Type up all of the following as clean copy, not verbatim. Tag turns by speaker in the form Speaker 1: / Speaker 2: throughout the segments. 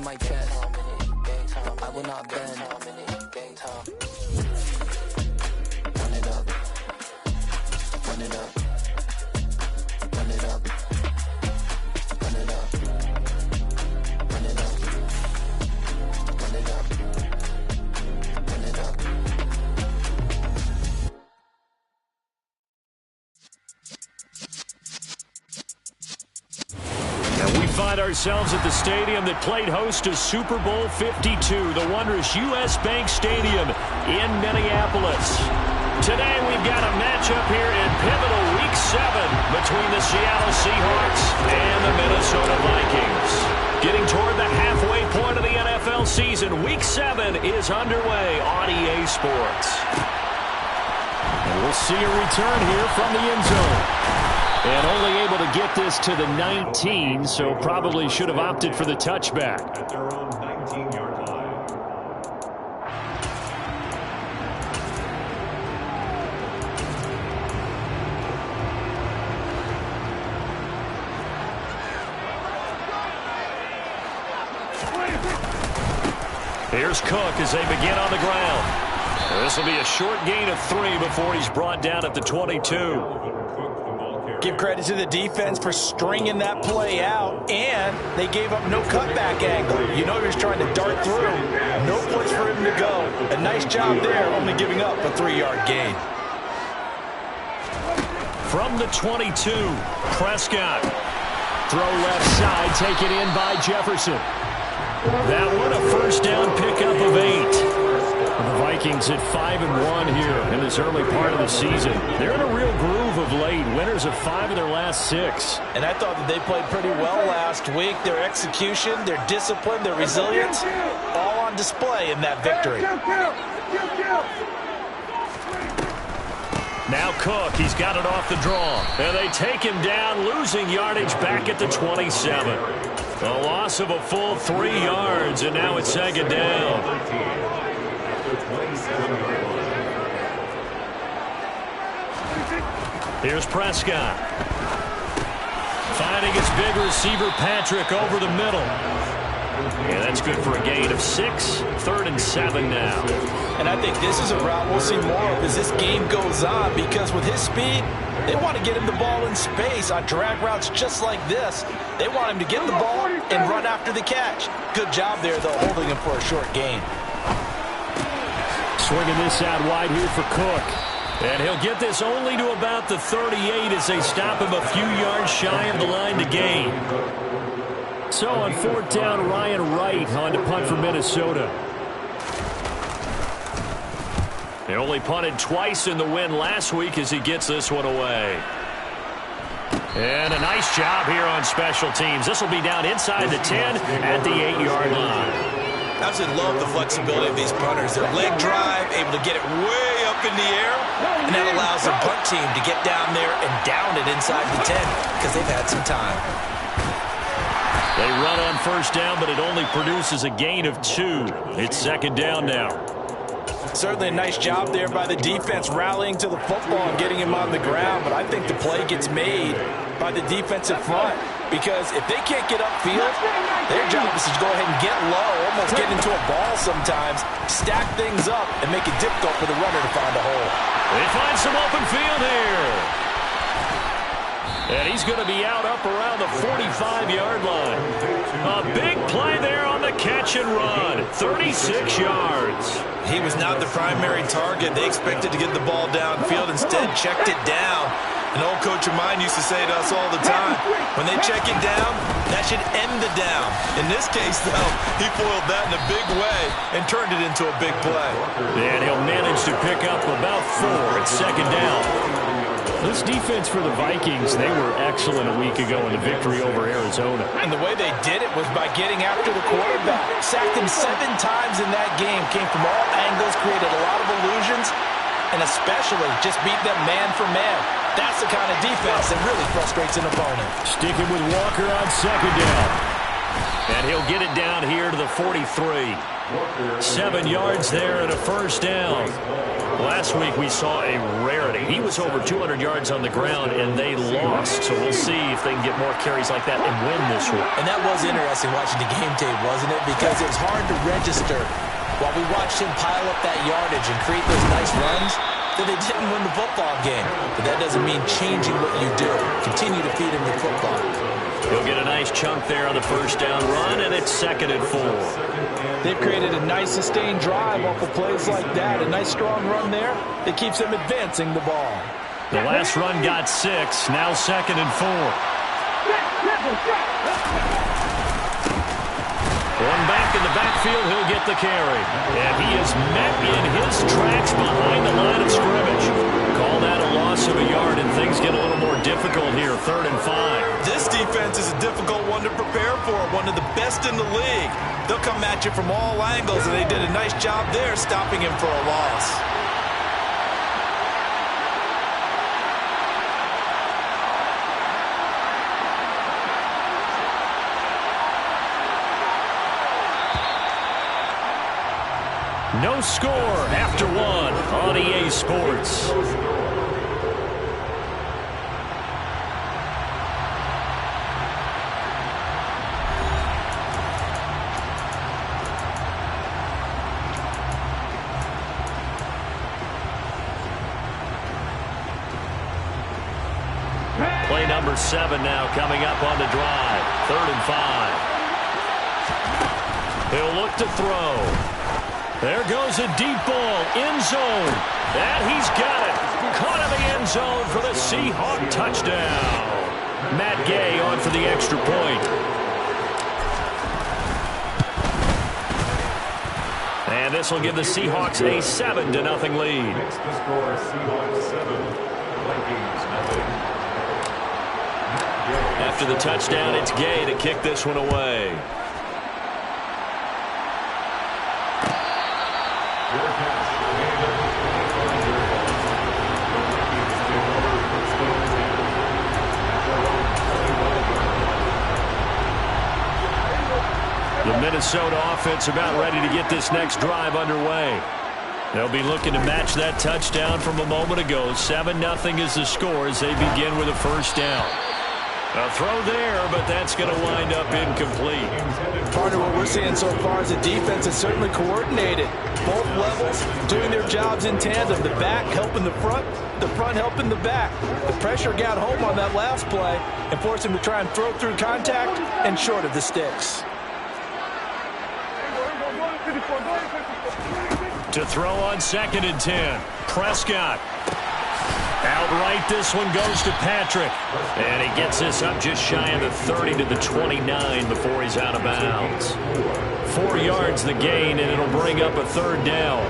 Speaker 1: my chest. I will not bend. Run it up. Run it up. Run it up. Run it up. Run it up. Run it up. Run it up.
Speaker 2: And we find ourselves at the stadium that played host to Super Bowl 52, the wondrous U.S. Bank Stadium in Minneapolis. Today we've got a matchup here in pivotal Week 7 between the Seattle Seahawks and the Minnesota Vikings. Getting toward the halfway point of the NFL season, Week 7 is underway on EA Sports. And we'll see a return here from the end zone. And only able to get this to the 19, so probably should have opted for the touchback.
Speaker 3: At their own 19-yard line.
Speaker 2: Here's Cook as they begin on the ground. This will be a short gain of 3 before he's brought down at the 22.
Speaker 4: Give credit to the defense for stringing that play out, and they gave up no cutback angle. You know he was trying to dart through. No place for him to go. A nice job there, only giving up a 3-yard gain.
Speaker 2: From the 22, Prescott. Throw left side, taken in by Jefferson. That one a first down pickup of 8. The Vikings at 5-1 here in this early part of the season. They're in a real groove of late. Winners of 5 of their last 6.
Speaker 4: And I thought that they played pretty well last week. Their execution, their discipline, their resilience, all on display in that victory.
Speaker 2: Now Cook, he's got it off the draw. And they take him down, losing yardage back at the 27. A loss of a full 3 yards, and now it's second down. Here's Prescott. Finding his big receiver Patrick over the middle. And that's good for a gain of 6. 3rd and 7 now.
Speaker 4: And I think this is a route we'll see more of as this game goes on, because with his speed, they want to get him the ball in space on drag routes just like this. They want him to get the ball and run after the catch. Good job there, though, holding him for a short gain.
Speaker 2: Swinging this out wide here for Cook. And he'll get this only to about the 38 as they stop him a few yards shy of the line to gain. So on 4th down, Ryan Wright on to punt for Minnesota. He only punted twice in the win last week as he gets this one away. And a nice job here on special teams. This will be down inside the 10 at the 8-yard line.
Speaker 4: I absolutely love the flexibility of these punters. Their leg drive, able to get it way up in the air, and that allows the punt team to get down there and down it inside the 10 because they've had some time.
Speaker 2: They run on 1st down, but it only produces a gain of 2. It's 2nd down now.
Speaker 4: Certainly a nice job there by the defense rallying to the football and getting him on the ground, but I think the play gets made by the defensive front, because if they can't get upfield, their job is to go ahead and get low, almost get into a ball sometimes, stack things up, and make it difficult for the runner to find a hole.
Speaker 2: They find some open field here. And he's going to be out up around the 45-yard line. A big play there on the catch and run. 36 yards.
Speaker 4: He was not the primary target. They expected to get the ball downfield. Instead, checked it down. An old coach of mine used to say to us all the time, when they check it down, that should end the down. In this case, though, he foiled that in a big way and turned it into a big play.
Speaker 2: And he'll manage to pick up about 4 at 2nd down. This defense for the Vikings, they were excellent a week ago in the victory over Arizona.
Speaker 4: And the way they did it was by getting after the quarterback. Sacked him 7 times in that game. Came from all angles, created a lot of illusions, and especially just beat them man for man. That's the kind of defense that really frustrates an opponent.
Speaker 2: Sticking with Walker on 2nd down. And he'll get it down here to the 43. 7 yards there and a first down. Last week we saw a rarity. He was over 200 yards on the ground, and they lost. So we'll see if they can get more carries like that and win this week.
Speaker 4: And that was interesting watching the game tape, wasn't it? Because it was hard to register while we watched him pile up that yardage and create those nice runs that they didn't win the football game. But that doesn't mean changing what you do. Continue to feed him the football.
Speaker 2: He'll get a nice chunk there on the first down run, and it's 2nd and 4.
Speaker 4: They've created a nice sustained drive off of plays like that. A nice strong run there that keeps them advancing the ball.
Speaker 2: The last run got 6, now 2nd and 4. One back in the backfield, he'll get the carry. And he is met in his tracks behind the line of scrimmage. Call that a loss of a yard, and things get a little more difficult here, 3rd and 5.
Speaker 4: This defense is a difficult one to prepare for, one of the best in the league. They'll come at you from all angles, and they did a nice job there stopping him for a loss.
Speaker 2: No score after 1 on EA Sports. Play number 7 now coming up on the drive. 3rd and 5. He'll look to throw. There goes a deep ball, end zone. And he's got it. Caught in the end zone for the Seahawk touchdown. Matt Gay on for the extra point. And this will give the Seahawks a 7-0 lead.
Speaker 3: Next to score, Seahawks 7, Vikings nothing.
Speaker 2: After the touchdown, it's Gay to kick this one away. The Minnesota offense about ready to get this next drive underway. They'll be looking to match that touchdown from a moment ago. 7-0 is the score as they begin with a first down. A throw there, but that's going to wind up incomplete.
Speaker 4: Part of what we're seeing so far is the defense is certainly coordinated. Both levels doing their jobs in tandem. The back helping the front helping the back. The pressure got home on that last play and forced him to try and throw through contact and short of the sticks.
Speaker 2: To throw on 2nd and 10. Prescott. Outright, this one goes to Patrick. And he gets this up just shy of the 30 to the 29 before he's out of bounds. 4 yards the gain, and it'll bring up a 3rd down.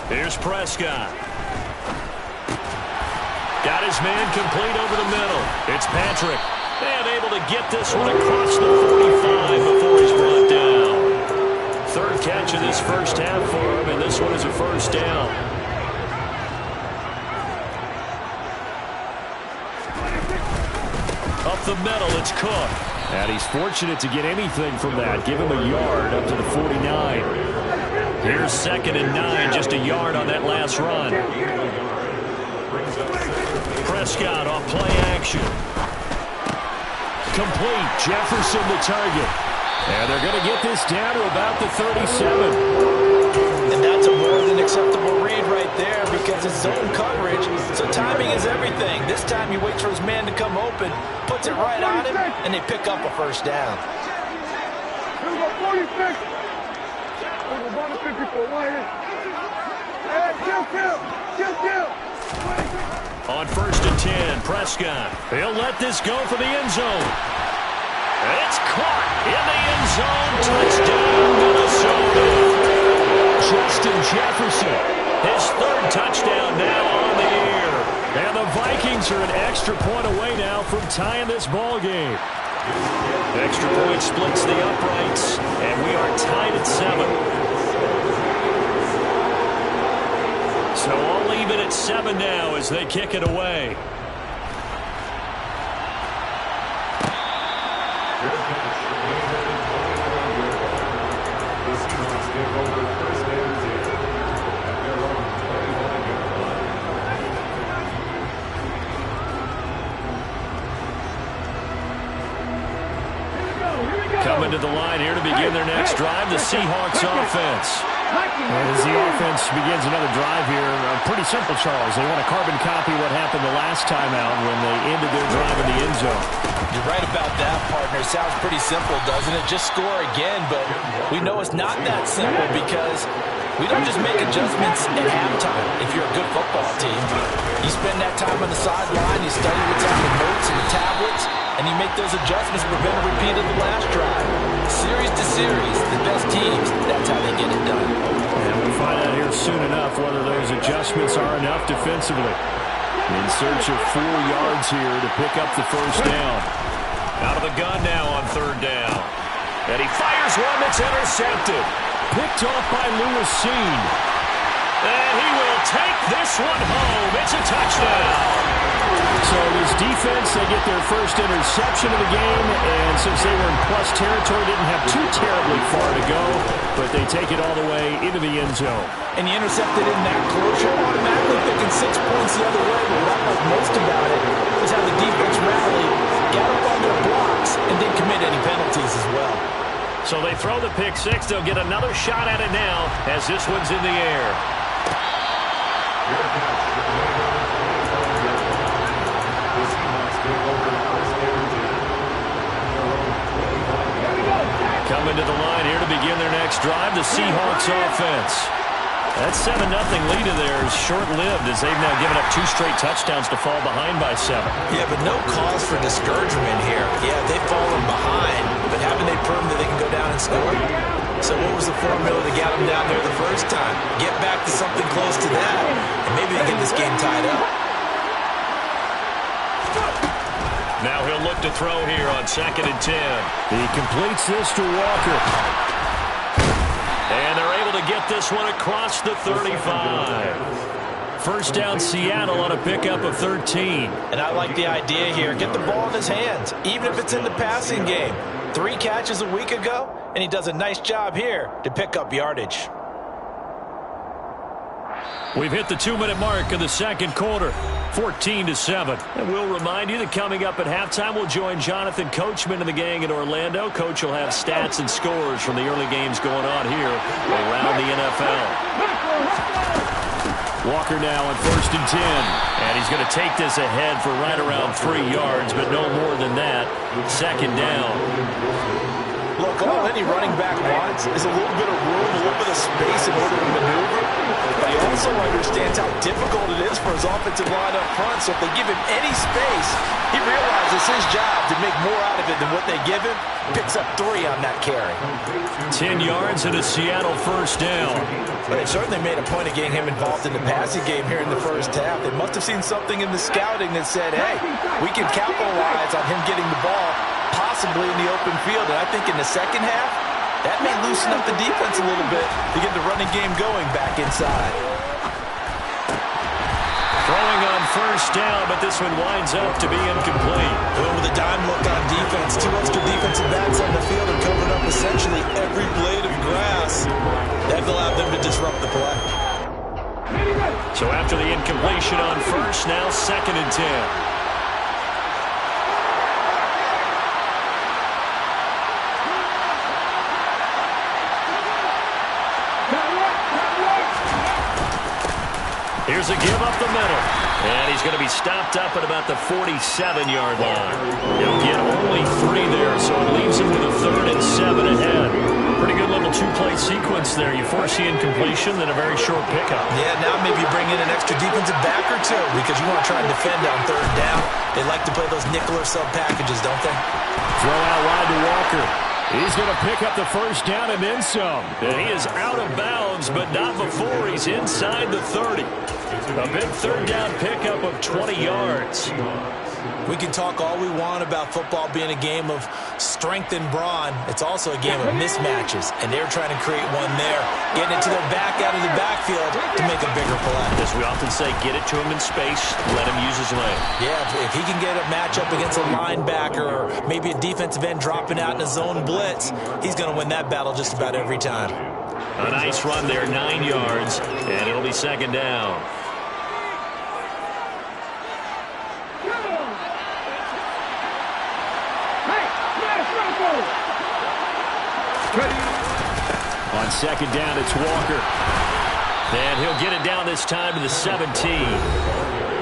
Speaker 2: Here's Prescott. Got his man complete over the middle. It's Patrick. And able to get this one across the 45 before he's brought down. 3rd catch of this first half for him, and this one is a first down. Up the middle, it's Cook. And he's fortunate to get anything from that. Give him a yard up to the 49. Here's 2nd and 9, just a yard on that last run. Prescott off play action. Complete. Jefferson the target. And they're going to get this down to about the 37.
Speaker 4: And that's a more than acceptable read right there because it's zone coverage, so timing is everything. This time he waits for his man to come open, puts it right on him, and they pick up a first down.
Speaker 2: On 1st and 10, Prescott. He'll let this go for the end zone. It's caught in the end zone. Touchdown, Minnesota. Justin Jefferson, his 3rd touchdown now on the air. And the Vikings are an extra point away now from tying this ball game. Extra point splits the uprights, and we are tied at 7. So all even at 7 now as they kick it away. Coming to the line here to begin their next drive, the Seahawks offense. As the offense begins another drive here, pretty simple, Charles. They want to carbon copy what happened the last time out when they ended their drive in the end zone.
Speaker 4: You're right about that, partner. Sounds pretty simple, doesn't it? Just score again, but we know it's not that simple because we don't just make adjustments at halftime if you're a good football team. You spend that time on the sideline, you study what's on the notes and the tablets, and you make those adjustments to prevent a repeat of the last drive. Series to series, the best teams, that's how they get it done.
Speaker 2: And we'll find out here soon enough whether those adjustments are enough defensively. In search of 4 yards here to pick up the first down. Out of the gun now on third down. And he fires one that's intercepted. Picked off by Lewis Seen. And he will take this one home. It's a touchdown. So this defense, they get their first interception of the game, and since they were in plus territory, didn't have too terribly far to go, but they take it all the way into the end zone.
Speaker 4: And you intercepted in that close, you're automatically picking 6 points the other way, but what I like most about it is how the defense rallied, got up on their blocks, and didn't commit any penalties as well.
Speaker 2: So they throw the pick six. They'll get another shot at it now as this one's in the air. Coming to the line here to begin their next drive, the Seahawks offense. That 7-0 lead of theirs short-lived as they've now given up 2 straight touchdowns to fall behind by 7.
Speaker 4: Yeah, but no cause for discouragement here. Yeah, they've fallen behind, but haven't they proven that they can go down and score? So what was the formula to get them down there the first time? Get back to something close to that, and maybe they get this game tied up.
Speaker 2: Now he'll look to throw here on 2nd and 10. He completes this to Walker. And they're able to get this one across the 35. First down Seattle on a pickup of 13.
Speaker 4: And I like the idea here. Get the ball in his hands, even if it's in the passing game. 3 catches a week ago, and he does a nice job here to pick up yardage.
Speaker 2: We've hit the 2-minute mark of the second quarter, 14-7. And we'll remind you that coming up at halftime, we'll join Jonathan Coachman and the gang in Orlando. Coach will have stats and scores from the early games going on here around the NFL. Walker now on 1st and 10. And he's going to take this ahead for right around 3 yards, but no more than that. 2nd down.
Speaker 4: Look, all any running back wants is a little bit of room, a little bit of space in order to maneuver. But he also understands how difficult it is for his offensive line up front. So if they give him any space, he realizes his job to make more out of it than what they give him. Picks up 3 on that carry.
Speaker 2: 10 yards and a Seattle first down.
Speaker 4: But they certainly made a point of getting him involved in the passing game here in the first half. They must have seen something in the scouting that said, hey, we can capitalize on him getting the ball possibly in the open field. And I think in the second half, that may loosen up the defense a little bit to get the running game going back inside.
Speaker 2: Throwing on first down, but this one winds up to be incomplete.
Speaker 4: Going with a dime look on defense. 2 extra defensive backs on the field and covered up essentially every blade of grass. That allowed them to disrupt the play.
Speaker 2: So after the incompletion on first, now 2nd and 10. Here's a give up the middle. And he's going to be stopped up at about the 47-yard line. He'll get only 3 there, so it leaves him with a 3rd and 7 ahead. Pretty good little 2-play sequence there. You force the incompletion, then a very short pickup.
Speaker 4: Yeah, now maybe bring in an extra defensive back or 2 because you want to try and defend on 3rd down. They like to play those nickel or sub packages, don't they?
Speaker 2: Throw out wide to Walker. He's going to pick up the first down and then some. And he is out of bounds, but not before he's inside the 30. A big 3rd down pickup of 20 yards.
Speaker 4: We can talk all we want about football being a game of strength and brawn. It's also a game of mismatches, and they're trying to create one there, getting it to their back out of the backfield to make a bigger play.
Speaker 2: As we often say, get it to him in space, let him use his leg.
Speaker 4: Yeah, if he can get a matchup against a linebacker or maybe a defensive end dropping out in a zone blitz, he's going to win that battle just about every time.
Speaker 2: A nice run there, 9 yards, and it'll be 2nd down. On second down, it's Walker. And he'll get it down this time to the 17.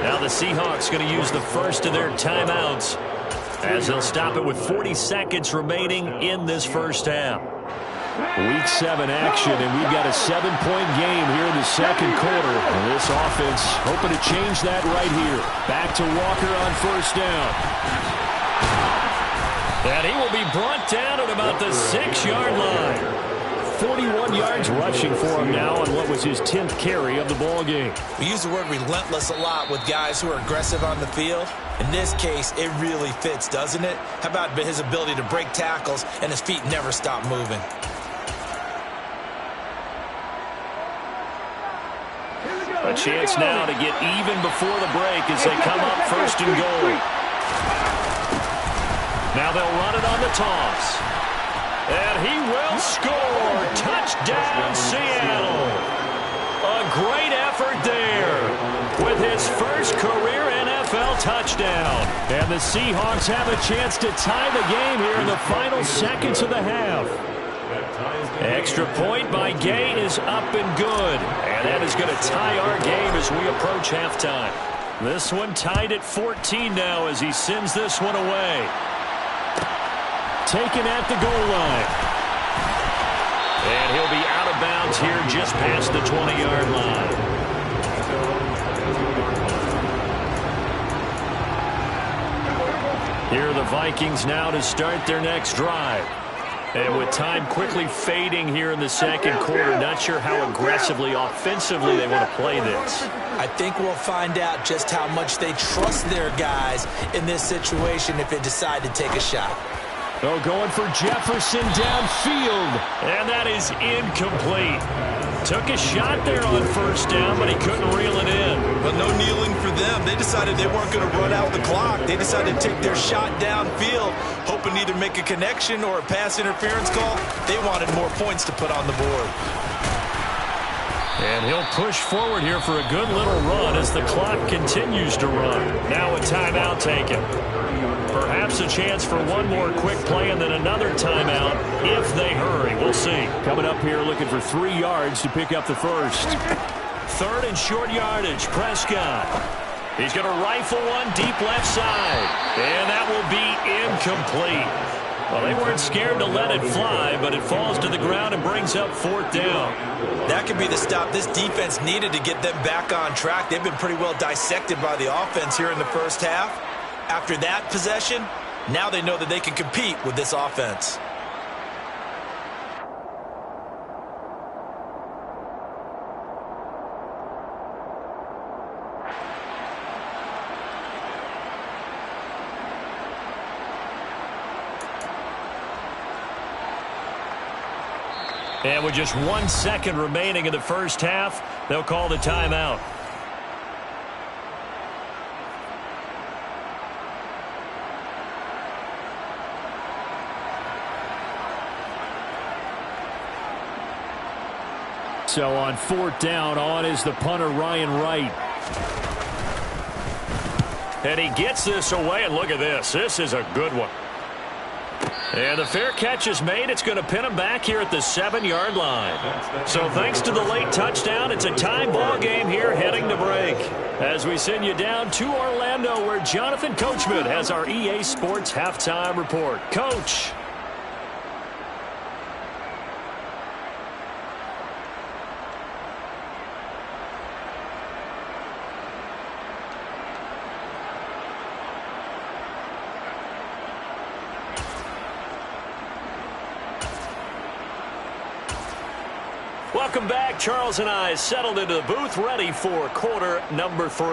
Speaker 2: Now the Seahawks going to use the first of their timeouts as they'll stop it with 40 seconds remaining in this first half. Week 7 action, and we've got a 7-point game here in the second quarter. And this offense hoping to change that right here. Back to Walker on first down. And he will be brought down at about the 6-yard line. 41 yards rushing for him now on what was his 10th carry of the ball game.
Speaker 4: We use the word relentless a lot with guys who are aggressive on the field. In this case, it really fits, doesn't it? How about his ability to break tackles and his feet never stop moving?
Speaker 2: A chance now to get even before the break as they come up first and goal. Now they'll run it on the toss. And he will score. Touchdown, Seattle. A great effort there with his first career NFL touchdown. And the Seahawks have a chance to tie the game here in the final seconds of the half. Extra point by Gay is up and good. And that is going to tie our game as we approach halftime. This one tied at 14 now as he sends this one away. Taken at the goal line. And he'll be out of bounds here just past the 20-yard line. Here are the Vikings now to start their next drive. And with time quickly fading here in the second quarter, not sure how aggressively, offensively they want to play this.
Speaker 4: I think we'll find out just how much they trust their guys in this situation if they decide to take a shot.
Speaker 2: Oh, going for Jefferson downfield. And that is incomplete. Took a shot there on first down, but he couldn't reel it in.
Speaker 4: But no kneeling for them. They decided they weren't going to run out the clock. They decided to take their shot downfield, hoping to either make a connection or a pass interference call. They wanted more points to put on the board.
Speaker 2: And he'll push forward here for a good little run as the clock continues to run. Now a timeout taken. Perhaps a chance for one more quick play and then another timeout if they hurry. We'll see. Coming up here looking for 3 yards to pick up the first. Third and short yardage. Prescott. He's going to rifle one deep left side. And that will be incomplete. Well, they weren't scared to let it fly, but it falls to the ground and brings up fourth down.
Speaker 4: That could be the stop this defense needed to get them back on track. They've been pretty well dissected by the offense here in the first half. After that possession, now they know that they can compete with this offense.
Speaker 2: And with just 1 second remaining in the first half, they'll call the timeout. So on fourth down, on is the punter, Ryan Wright. And he gets this away, and look at this. This is a good one. And the fair catch is made. It's going to pin him back here at the 7-yard line. So thanks to the late touchdown, it's a tie ball game here heading to break. As we send you down to Orlando, where Jonathan Coachman has our EA Sports halftime report. Coach. Welcome back. Charles and I settled into the booth, ready for quarter number 3.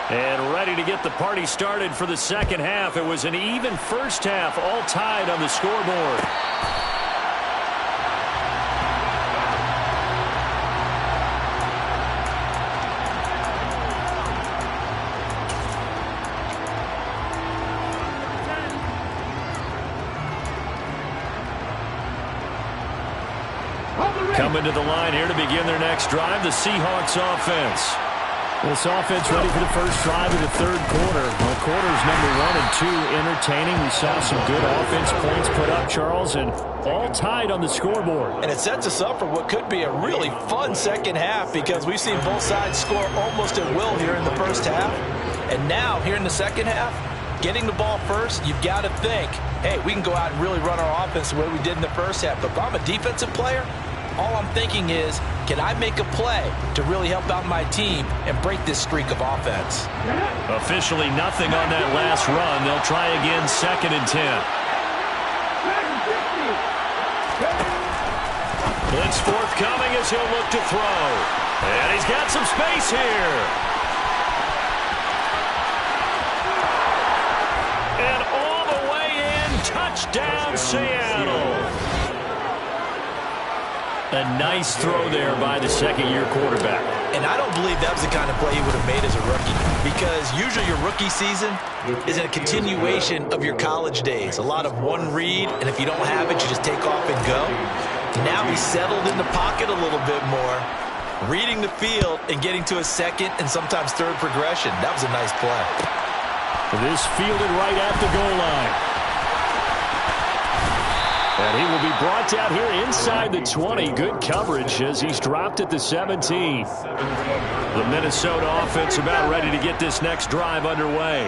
Speaker 2: And ready to get the party started for the second half. It was an even first half, all tied on the scoreboard. Coming to the line here to begin their next drive, the Seahawks offense. This offense ready for the first drive of the third quarter. Well, quarters number 1 and 2 entertaining. We saw some good offense points put up, Charles, and all tied on the scoreboard.
Speaker 4: And it sets us up for what could be a really fun second half because we've seen both sides score almost at will here in the first half. And now, here in the second half, getting the ball first, you've got to think, hey, we can go out and really run our offense the way we did in the first half. But if I'm a defensive player, all I'm thinking is, can I make a play to really help out my team and break this streak of offense?
Speaker 2: Officially nothing on that last run. They'll try again, 2nd and 10. Blitz forthcoming as he'll look to throw. And he's got some space here. And all the way in, touchdown Seattle. A nice throw there by the second-year quarterback.
Speaker 4: And I don't believe that was the kind of play he would have made as a rookie because usually your rookie season is a continuation of your college days. A lot of one read, and if you don't have it, you just take off and go. Now he's settled in the pocket a little bit more, reading the field and getting to a second and sometimes third progression. That was a nice play.
Speaker 2: This fielded right at the goal line. And he will be brought down here inside the 20. Good coverage as he's dropped at the 17. The Minnesota offense about ready to get this next drive underway.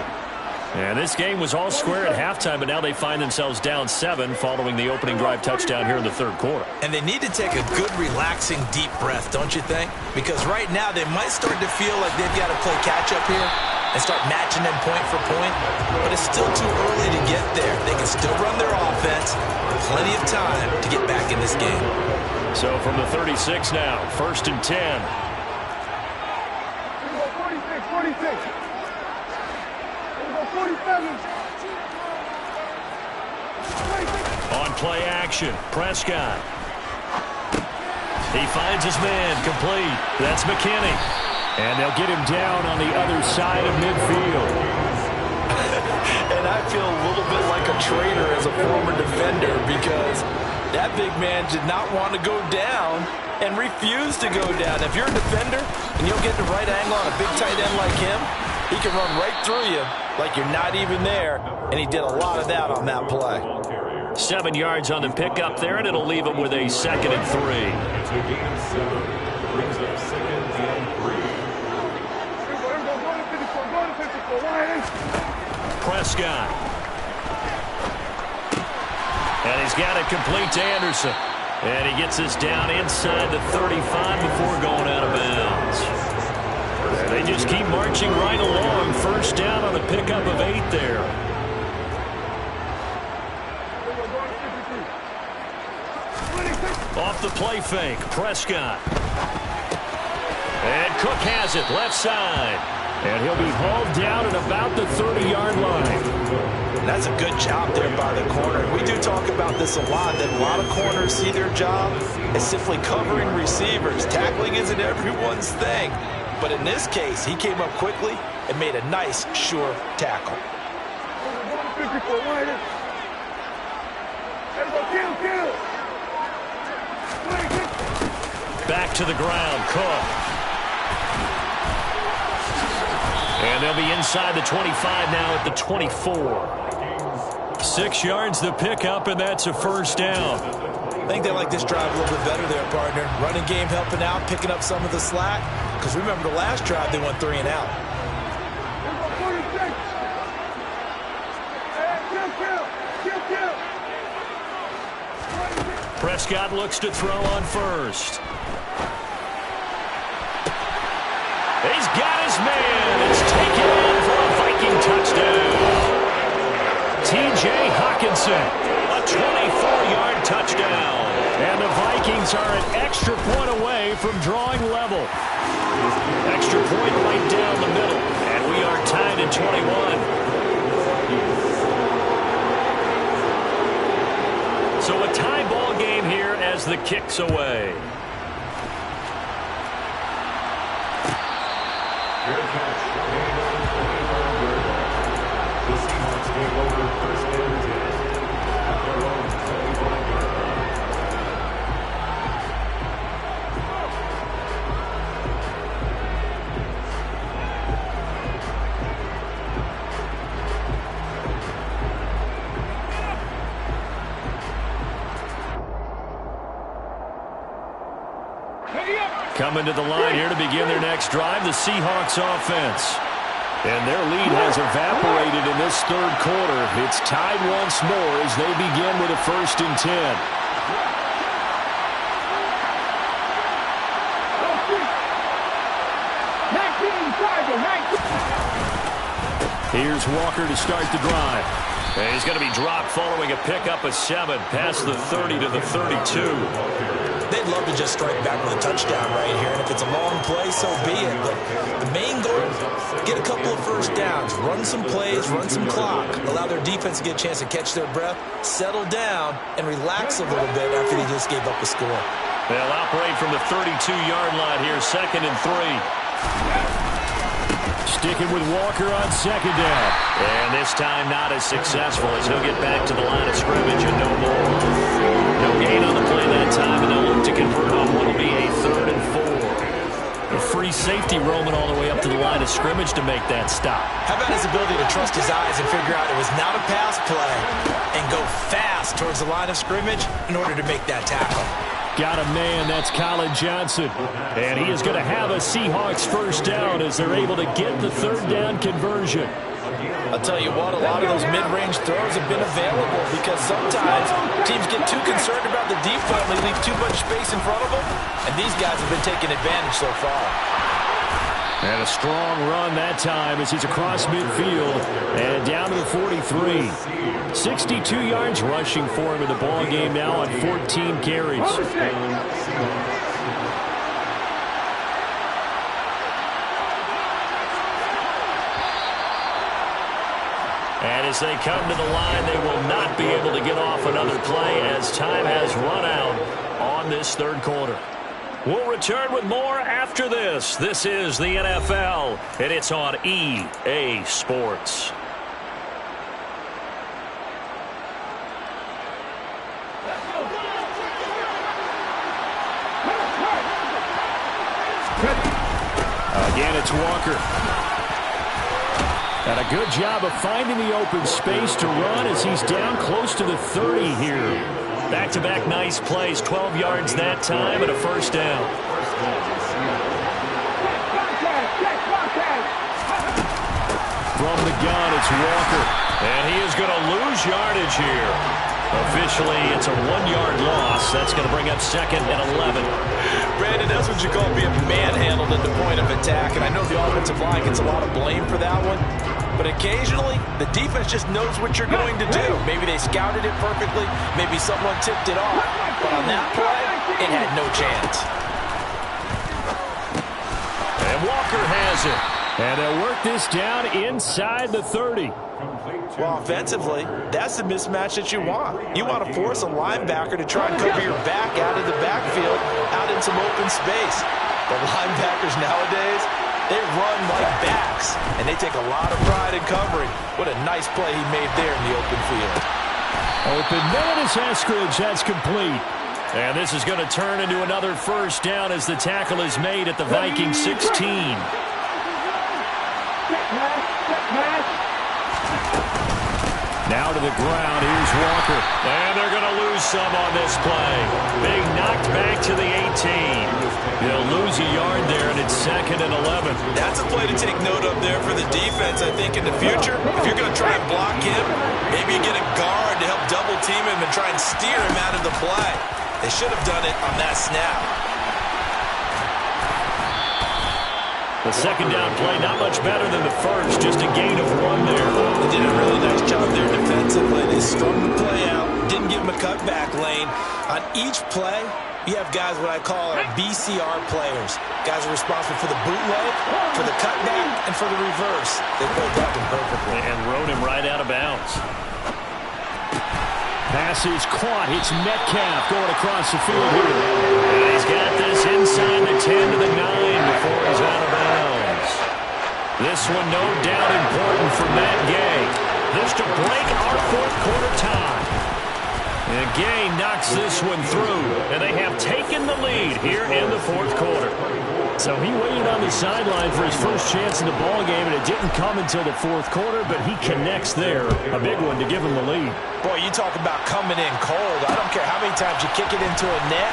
Speaker 2: And this game was all square at halftime, but now they find themselves down 7 following the opening drive touchdown here in the third quarter.
Speaker 4: And they need to take a good, relaxing, deep breath, don't you think? Because right now they might start to feel like they've got to play catch-up here and start matching them point for point. But it's still too early to get there. They can still run their offense. Plenty of time to get back in this game.
Speaker 2: So from the 36 now, 1st and 10.
Speaker 5: 46. 47.
Speaker 2: On play action, Prescott. He finds his man, complete. That's McKinney. And they'll get him down on the other side of midfield.
Speaker 4: And I feel a little bit like a traitor as a former defender because that big man did not want to go down and refused to go down. If you're a defender and you'll get the right angle on a big tight end like him, he can run right through you like you're not even there, and he did a lot of that on that play.
Speaker 2: 7 yards on the pickup there, and it'll leave him with a 2nd and 3.
Speaker 3: It's a gain of 7. Brings up 2nd and 3.
Speaker 2: Prescott. And he's got it complete to Anderson. And he gets this down inside the 35 before going out of bounds. And they just keep marching right along. First down on a pickup of 8 there. Off the play fake, Prescott. And Cook has it, left side. And he'll be hauled down at about the 30-yard line.
Speaker 4: And that's a good job there by the corner. We do talk about this a lot, that a lot of corners see their job as simply covering receivers. Tackling isn't everyone's thing. But in this case, he came up quickly and made a nice, sure tackle.
Speaker 2: Back to the ground, Cook. And they'll be inside the 25 now at the 24. 6 yards the pickup, and that's a first down.
Speaker 4: I think they like this drive a little bit better there, partner. Running game helping out, picking up some of the slack. Because remember the last drive, they went 3 and out.
Speaker 2: Prescott looks to throw on first. He's got his man. It's taken in for a Viking touchdown. T.J. Hawkinson, a 24-yard touchdown. And the Vikings are an extra point away from drawing level. Extra point right down the middle. And we are tied at 21. So a tie ball game here as the kick's away.
Speaker 3: Fair catch. The Seahawks take over 1st and 10 at their own 25 yard
Speaker 2: Coming to the line here to begin their next drive, the Seahawks offense. And their lead has evaporated in this third quarter. It's tied once more as they begin with a 1st and 10. Here's Walker to start the drive. And he's going to be dropped following a pickup of 7 past the 30 to the 32.
Speaker 4: They'd love to just strike back with a touchdown right here, and if it's a long play, so be it. But the main goal, get a couple of first downs, run some plays, run some clock, allow their defense to get a chance to catch their breath, settle down, and relax a little bit after they just gave up a score.
Speaker 2: They'll operate from the 32-yard line here, 2nd and 3. Sticking with Walker on 2nd down. And this time not as successful as he'll get back to the line of scrimmage and no more. No gain on the play that time, and they'll look to convert on what will be a 3rd and 4. A free safety roaming all the way up to the line of scrimmage to make that stop.
Speaker 4: How about his ability to trust his eyes and figure out it was not a pass play and go fast towards the line of scrimmage in order to make that tackle.
Speaker 2: Got a man, that's Colin Johnson. And he is going to have a Seahawks 1st down as they're able to get the 3rd down conversion.
Speaker 4: I'll tell you what, a lot of those mid-range throws have been available because sometimes teams get too concerned about the deep ball and they leave too much space in front of them. And these guys have been taking advantage so far.
Speaker 2: And a strong run that time as he's across midfield and down to the 43. 62 yards rushing for him in the ball game now on 14 carries. And as they come to the line, they will not be able to get off another play as time has run out on this 3rd quarter. We'll return with more after this. This is the NFL, and it's on EA Sports. Again, it's Walker. And a good job of finding the open space to run as he's down close to the 30 here. Back-to-back nice plays, 12 yards that time and a 1st down. From the gun, it's Walker. And he is going to lose yardage here. Officially, it's a 1-yard loss. That's going to bring up 2nd and 11.
Speaker 4: Brandon, that's what you call being manhandled at the point of attack. And I know the offensive line gets a lot of blame for that one. But occasionally, the defense just knows what you're going to do. Maybe they scouted it perfectly. Maybe someone tipped it off. But on that play, it had no chance.
Speaker 2: And Walker has it. And they'll work this down inside the 30.
Speaker 4: Well, offensively, that's the mismatch that you want. You want to force a linebacker to try and cover your back out of the backfield, out in some open space. The linebackers nowadays, they run like backs, and they take a lot of pride in covering. What a nice play he made there in the open field.
Speaker 2: Open man is Eskridge. That's complete. And this is going to turn into another 1st down as the tackle is made at the Vikings 16. Now to the ground. Here's Walker. And they're going to lose some on this play. Big knocked back to the 18. They'll lose a yard there, and it's 2nd and 11.
Speaker 4: That's a play to take note of there for the defense, I think, in the future. If you're going to try and block him, maybe you get a guard to help double team him and try and steer him out of the play. They should have done it on that snap.
Speaker 2: The 2nd down play, not much better than the first, just a gain of 1 there.
Speaker 4: They did a really nice job there defensively. They strung the play out, didn't give him a cutback lane. On each play, you have guys what I call our BCR players. Guys are responsible for the bootleg, for the cutback, and for the reverse. They played that one perfectly.
Speaker 2: And rode him right out of bounds. Pass is caught. It's Metcalf going across the field here. And he's got this inside the 10 to the 9 before he's out of bounds. This one no doubt important for Matt Gay. This to break our 4th quarter tie. And Gay knocks this one through. And they have taken the lead here in the 4th quarter. So he waited on the sideline for his first chance in the ball game, and it didn't come until the 4th quarter, but he connects there. A big one to give him the lead.
Speaker 4: Boy, you talk about coming in cold. I don't care how many times you kick it into a net.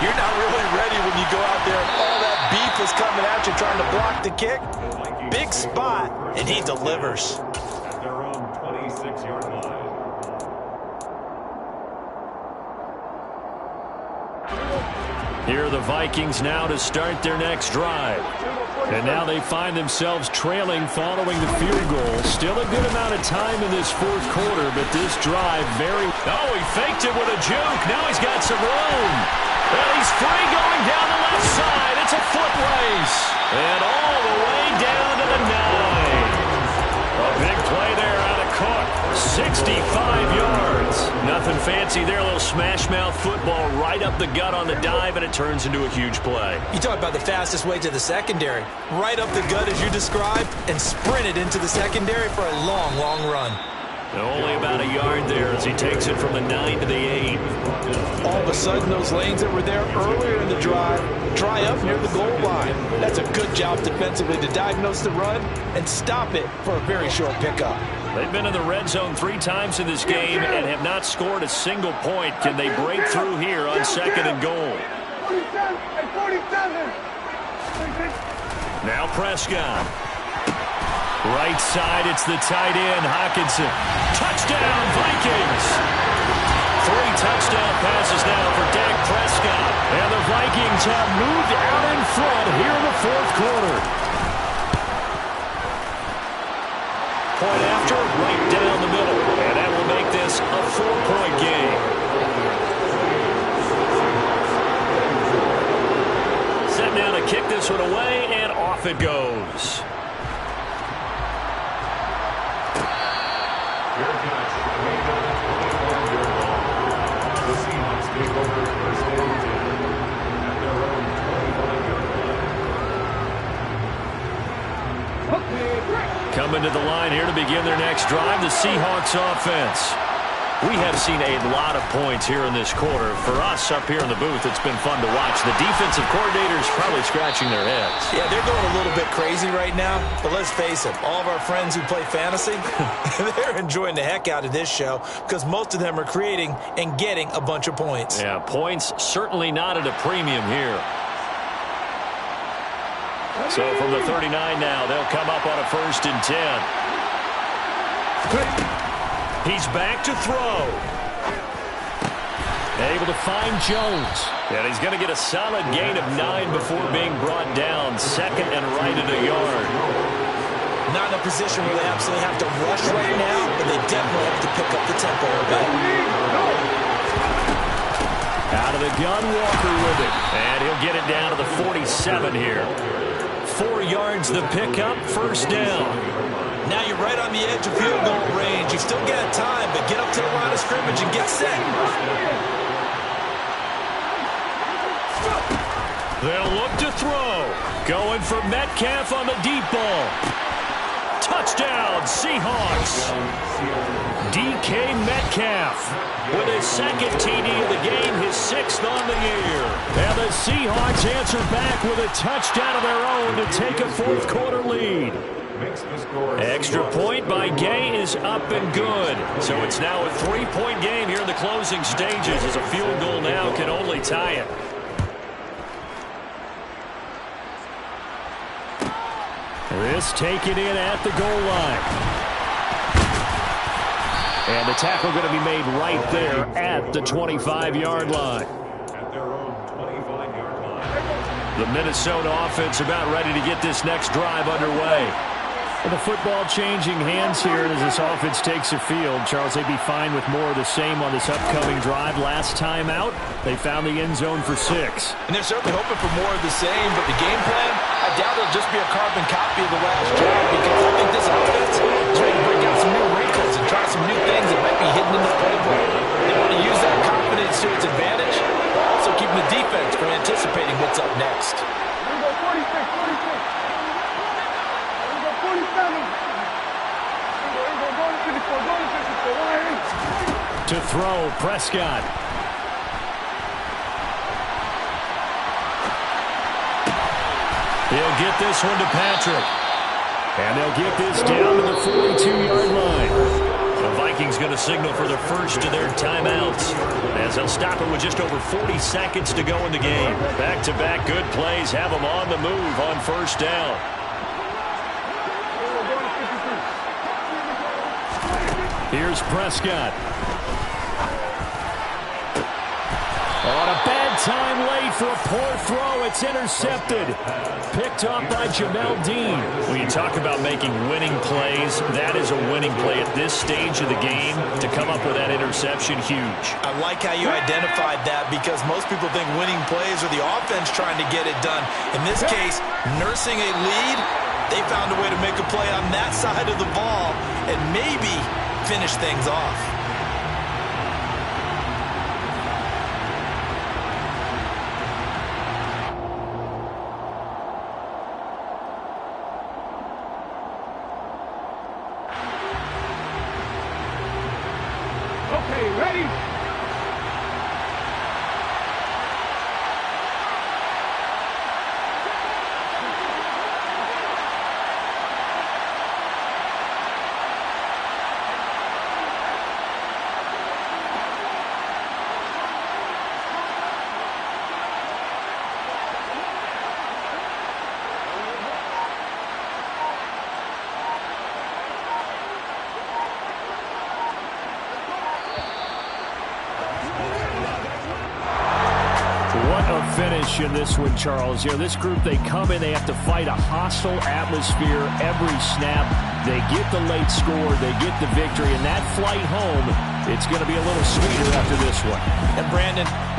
Speaker 4: You're not really ready when you go out there and all that beef is coming at you trying to block the kick. Big spot, and he delivers.
Speaker 3: At their own 26-yard line.
Speaker 2: Here are the Vikings now to start their next drive. And now they find themselves trailing following the field goal. Still a good amount of time in this fourth quarter, but this drive very... Oh, he faked it with a juke. Now he's got some room. And he's free going down the left side. It's a foot race. And all the way down to the 9. A big play there out of Cook. 65 yards. Nothing fancy there. A little smash-mouth football right up the gut on the dive, and it turns into a huge play.
Speaker 4: You talk about the fastest way to the secondary. Right up the gut as you described, and sprinted into the secondary for a long, long run.
Speaker 2: And only about a yard there as he takes it from the 9 to the 8.
Speaker 4: All of a sudden, those lanes that were there earlier in the drive dry up near the goal line. That's a good job defensively to diagnose the run and stop it for a very short pickup.
Speaker 2: They've been in the red zone 3 times in this game and have not scored a single point. Can they break through here on 2nd and goal?
Speaker 5: 47.
Speaker 2: Now Prescott. Right side, it's the tight end, Hockenson. Touchdown, Vikings! 3 touchdown passes now for Dak Prescott. And the Vikings have moved out in front here in the fourth quarter. Point after, right down the middle. And that will make this a 4-point game. Set now to kick this one away, and off it goes.
Speaker 3: The Seahawks take over first and 10 at their own 25-yard line.
Speaker 2: Coming to the line here to begin their next drive, the Seahawks offense. We have seen a lot of points here in this quarter. For us up here in the booth, it's been fun to watch. The defensive coordinators probably scratching their heads.
Speaker 4: Yeah, they're going a little bit crazy right now, but let's face it, all of our friends who play fantasy, they're enjoying the heck out of this show because most of them are creating and getting a bunch of points.
Speaker 2: Yeah, points certainly not at a premium here. So from the 39 now, they'll come up on a 1st and 10. He's back to throw. Able to find Jones. And he's going to get a solid gain of 9 before being brought down. 2nd and right at a yard.
Speaker 4: Not in a position where they absolutely have to rush right now, but they definitely have to pick up the tempo a bit.
Speaker 2: Out of the gun, Walker with it. And he'll get it down to the 47 here. 4 yards the pickup, 1st down.
Speaker 4: Now you're right on the edge of field goal range. You still got time, but get up to the line of scrimmage and get set.
Speaker 2: They'll look to throw. Going for Metcalf on the deep ball. Touchdown, Seahawks. DK Metcalf with his 2nd TD of the game, his 6th on the year. And the Seahawks answer back with a touchdown of their own to take a 4th quarter lead. Extra point by Gay is up and good. So it's now a 3-point game here in the closing stages as a field goal now can only tie it. This taken in at the goal line. And the tackle going to be made right there at the 25-yard line.
Speaker 3: At their own 25-yard line.
Speaker 2: The Minnesota offense about ready to get this next drive underway. And the football changing hands here as this offense takes the field. Charles, they'd be fine with more of the same on this upcoming drive. Last time out, they found the end zone for 6.
Speaker 4: And they're certainly hoping for more of the same, but the game plan, I doubt it'll just be a carbon copy of the last drive because I think this offense is ready to break out some new wrinkles and try some new things that might be hidden in the playbook. They want to use that confidence to its advantage, but also keeping the defense from anticipating what's up next.
Speaker 5: Here we go, 46. Here we go, 47. Here we go, go to 54, go to 54.
Speaker 2: To throw, Prescott. He'll get this one to Patrick. And they'll get this down to the 42-yard line. The Vikings going to signal for the first of their timeouts as they'll stop it with just over 40 seconds to go in the game. Back-to-back good plays have them on the move on first down. Here's Prescott. On a bad time late for a poor throw. It's intercepted. Picked off by Jamel Dean. When you talk about making winning plays, that is a winning play at this stage of the game. To come up with that interception, huge.
Speaker 4: I like how you identified that because most people think winning plays are the offense trying to get it done. In this case, nursing a lead, they found a way to make a play on that side of the ball and maybe finish things off.
Speaker 5: Okay, ready?
Speaker 2: What a finish in this one, Charles. You know, this group, they come in, they have to fight a hostile atmosphere every snap. They get the late score, they get the victory, and that flight home, it's going to be a little sweeter after this one.
Speaker 4: And Brandon,